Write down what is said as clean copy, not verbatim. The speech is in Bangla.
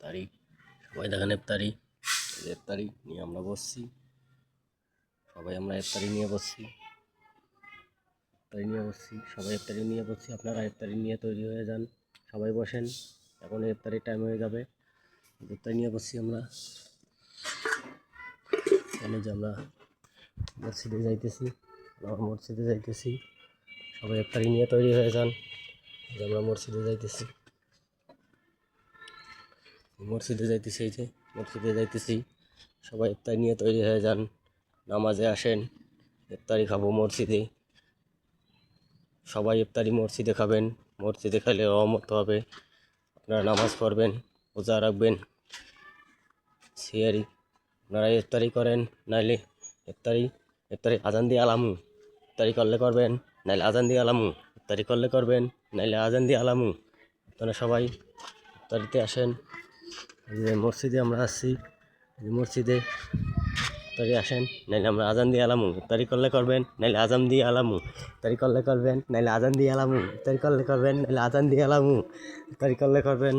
ইফতারি সবাই দেখেন ইফতারি নিয়ে আমরা বসছি, সবাই আমরা ইফতারি নিয়ে বসছি, সবাই ইফতারি নিয়ে বসছি। আপনারা ইফতারি নিয়ে তৈরি হয়ে যান, সবাই বসেন, এখন ইফতারির টাইম হয়ে যাবে। ইফতারি নিয়ে বসছি আমরা, এখানে যে আমরা মসজিদে যাইতেছি, সবাই ইফতারি নিয়ে তৈরি হয়ে যান। যে আমরা মসজিদে যাইতেছি, সবাই ইফতারি নিয়ে তৈরি হয়ে যান, নামাজে আসেন, ইফতারি খাবো মসজিদে। সবাই ইফতারি মসজিদে খাবেন, মসজিদে খেলে রহমত হবে। আপনারা নামাজ পড়বেন, রোজা রাখবেন, সিয়ারি আপনারা ইফতারি করেন, নাইলে ইফতারি আজান দিয়ে আলামু, ইফতারি করলে করবেন, নাইলে আজান দিয়ে আলামু, আপনারা সবাই ইফতারিতে আসেন। যে মসজিদে আমরা আসছি, মসজিদে ইফতারি আসেন, নাইলে আমরা আজান দিয়ে আলামু, ইফতারি করলে করবেন, নাইলে আজান দিয়ে আলামু, ইফতারি করলে করবেন, নাইলে আজান দিয়ে আলামু, ইফতারি করলে করবেন, নাইলে আজান দিয়ে আলামু, ইফতারি করলে করবেন।